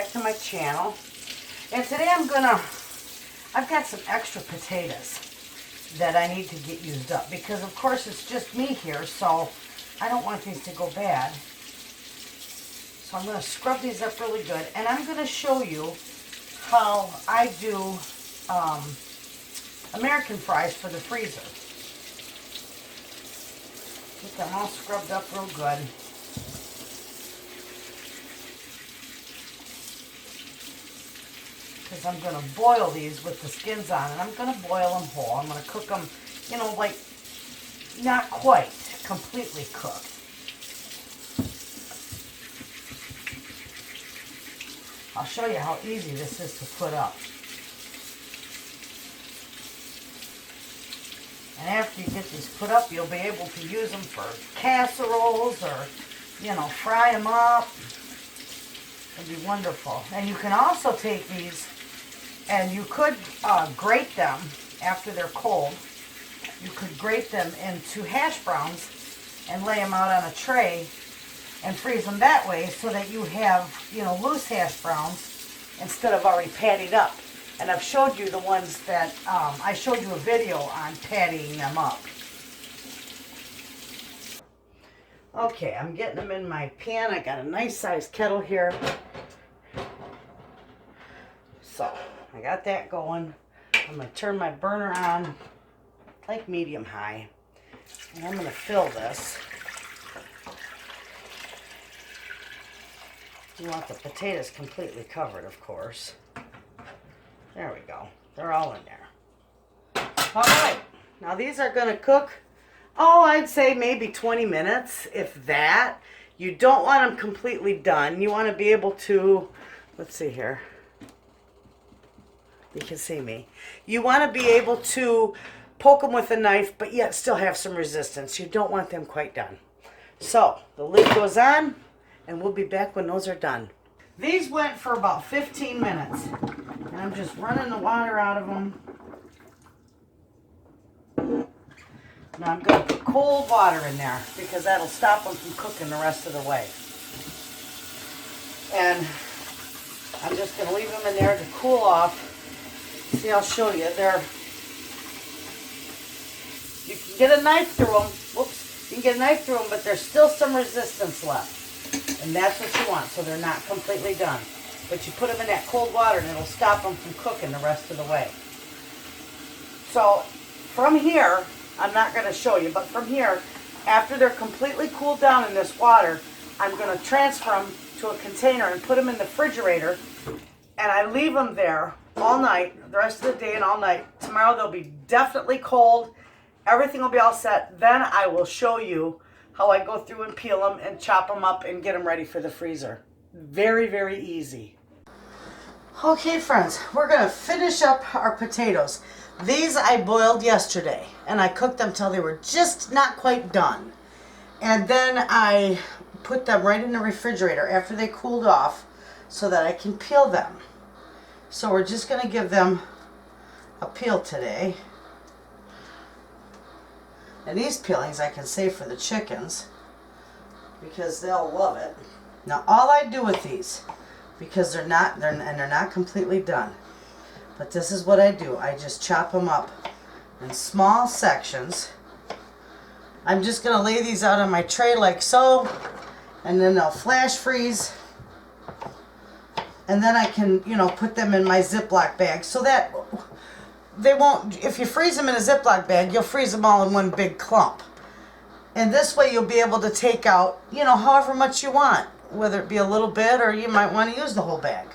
back to my channel. And today I've got some extra potatoes that I need to get used up because of course it's just me here, so I don't want these to go bad. So I'm going to scrub these up really good, and I'm going to show you how I do American fries for the freezer. Get them all scrubbed up real good. Because I'm going to boil these with the skins on, and I'm going to boil them whole. I'm going to cook them, you know, like not quite completely cooked. I'll show you how easy this is to put up. And after you get these put up, you'll be able to use them for casseroles or, you know, fry them up. It'd be wonderful. And you can also take these and you could grate them after they're cold. You could grate them into hash browns and lay them out on a tray and freeze them that way so that you have, you know, loose hash browns instead of already patted up. And I've showed you the ones that, I showed you a video on pattying them up. Okay, I'm getting them in my pan. I got a nice sized kettle here. So, I got that going. I'm going to turn my burner on, like medium high. And I'm going to fill this. You want the potatoes completely covered, of course. There we go. They're all in there. All right. Now these are going to cook, oh, I'd say maybe 20 minutes, if that. You don't want them completely done. You want to be able to, let's see here. You can see me. You want to be able to poke them with a knife, but yet still have some resistance. You don't want them quite done. So the lid goes on, and we'll be back when those are done. These went for about 15 minutes. And I'm just running the water out of them. Now I'm going to put cold water in there because that'll stop them from cooking the rest of the way. And I'm just going to leave them in there to cool off. See, I'll show you. You can get a knife through them. Whoops. You can get a knife through them, but there's still some resistance left. And that's what you want, so they're not completely done. But you put them in that cold water and it'll stop them from cooking the rest of the way. So from here, I'm not going to show you, but from here, after they're completely cooled down in this water, I'm going to transfer them to a container and put them in the refrigerator. And I leave them there all night, the rest of the day and all night. Tomorrow they'll be definitely cold. Everything will be all set. Then I will show you how I go through and peel them and chop them up and get them ready for the freezer. Very, very easy. Okay, friends, we're going to finish up our potatoes. These I boiled yesterday, and I cooked them till they were just not quite done. And then I put them right in the refrigerator after they cooled off so that I can peel them. So we're just going to give them a peel today. And these peelings I can save for the chickens because they'll love it. Now all I do with these, because they're not completely done, but this is what I do. I just chop them up in small sections. I'm just going to lay these out on my tray like so, and then they'll flash freeze. And then I can, you know, put them in my Ziploc bag so that they won't, if you freeze them in a Ziploc bag, you'll freeze them all in one big clump. And this way you'll be able to take out, you know, however much you want, whether it be a little bit or you might want to use the whole bag.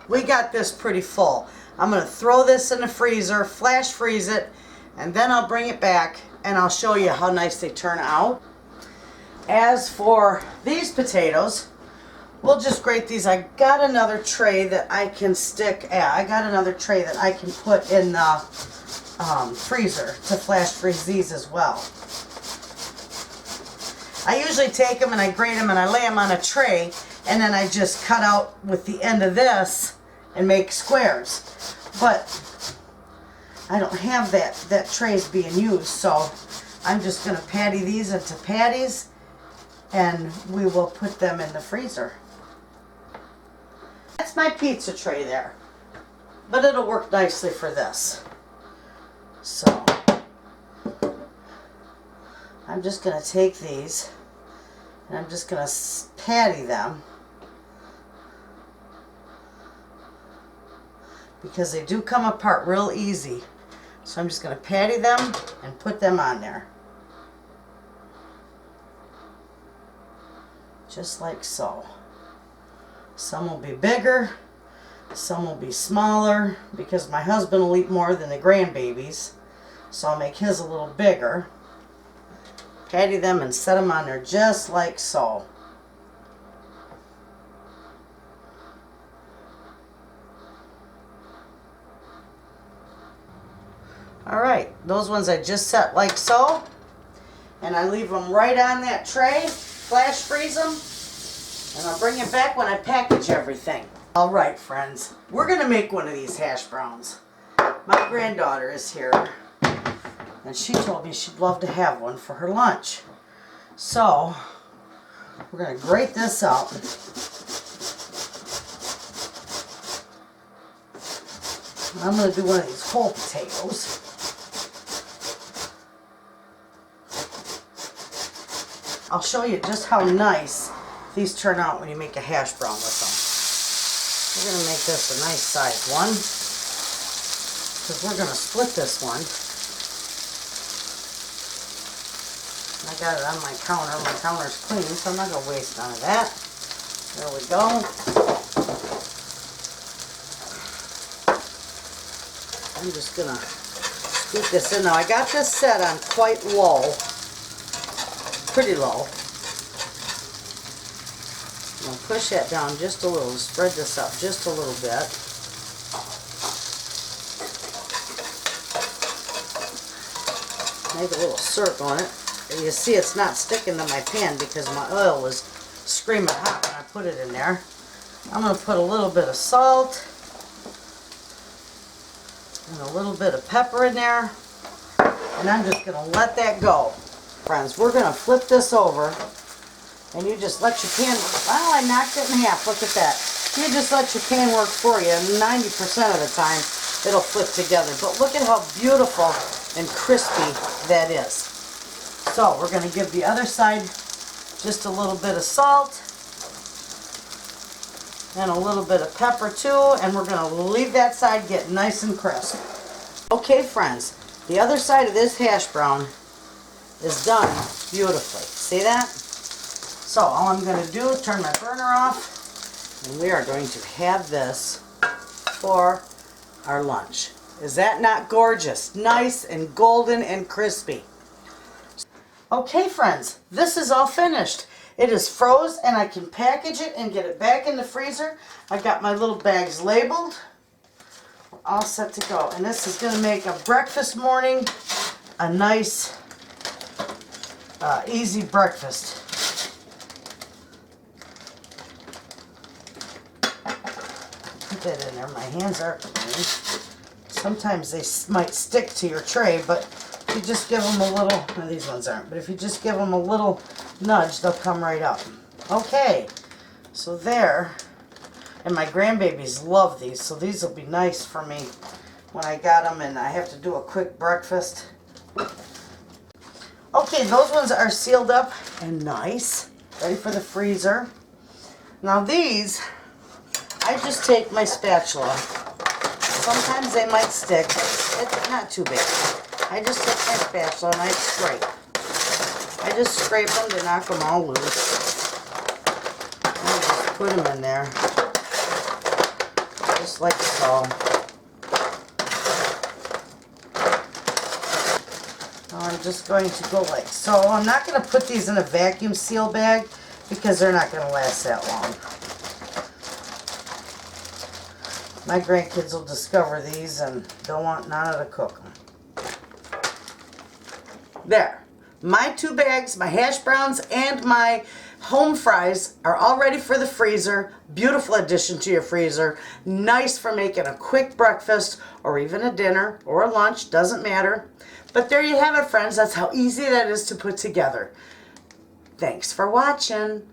We got this pretty full. I'm going to throw this in the freezer, flash freeze it, and then I'll bring it back and I'll show you how nice they turn out. As for these potatoes, we'll just grate these. I got another tray that I can put in the freezer to flash freeze these as well. I usually take them and I grate them and I lay them on a tray, and then I just cut out with the end of this and make squares. But I don't have that trays being used, so I'm just going to patty these into patties and we will put them in the freezer. That's that's my pizza tray there. But it'll work nicely for this. So, I'm just going to take these and I'm just going to patty them. Because they do come apart real easy. So I'm just going to patty them and put them on there. Just like so. Some will be bigger, some will be smaller, because my husband will eat more than the grandbabies. So I'll make his a little bigger. Patty them and set them on there just like so. Alright, those ones I just set like so. And I leave them right on that tray, flash freeze them, and I'll bring it back when I package everything. Alright friends, we're going to make one of these hash browns. My granddaughter is here, and she told me she'd love to have one for her lunch. So, we're going to grate this up. I'm going to do one of these whole potatoes. I'll show you just how nice these turn out when you make a hash brown with them. We're going to make this a nice size one, because we're going to split this one. I got it on my counter. My counter's clean, so I'm not going to waste none of that. There we go. I'm just going to scoop this in. Now I got this set on quite low, pretty low. I'm going to push that down just a little, spread this up just a little bit. Make a little circle on it. And you see it's not sticking to my pan because my oil was screaming hot when I put it in there. I'm going to put a little bit of salt and a little bit of pepper in there. And I'm just going to let that go. Friends, we're going to flip this over. And you just let your pan, well, I knocked it in half, look at that. You just let your pan work for you, and 90% of the time, it'll flip together. But look at how beautiful and crispy that is. So, we're going to give the other side just a little bit of salt, and a little bit of pepper too, and we're going to leave that side get nice and crisp. Okay, friends, the other side of this hash brown is done beautifully. See that? So all I'm going to do is turn my burner off, and we are going to have this for our lunch. Is that not gorgeous? Nice and golden and crispy. Okay friends, this is all finished. It is froze and I can package it and get it back in the freezer. I got my little bags labeled. We're all set to go. And this is going to make a breakfast morning a nice, easy breakfast. That in there. My hands are clean. Sometimes they might stick to your tray, but if you just give them a little, no, these ones aren't, but if you just give them a little nudge, they'll come right up. Okay, so there, and my grandbabies love these, so these will be nice for me when I got them and I have to do a quick breakfast. Okay, those ones are sealed up and nice, ready for the freezer. Now these, I just take my spatula. Sometimes they might stick. It's not too bad. I just take my spatula and I scrape. I just scrape them to knock them all loose. I just put them in there. Just like so. Now I'm just going to go like so. I'm not going to put these in a vacuum seal bag because they're not going to last that long. My grandkids will discover these and they'll want Nana to cook them. There. My 2 bags, my hash browns, and my home fries are all ready for the freezer. Beautiful addition to your freezer. Nice for making a quick breakfast or even a dinner or a lunch. Doesn't matter. But there you have it, friends. That's how easy that is to put together. Thanks for watching.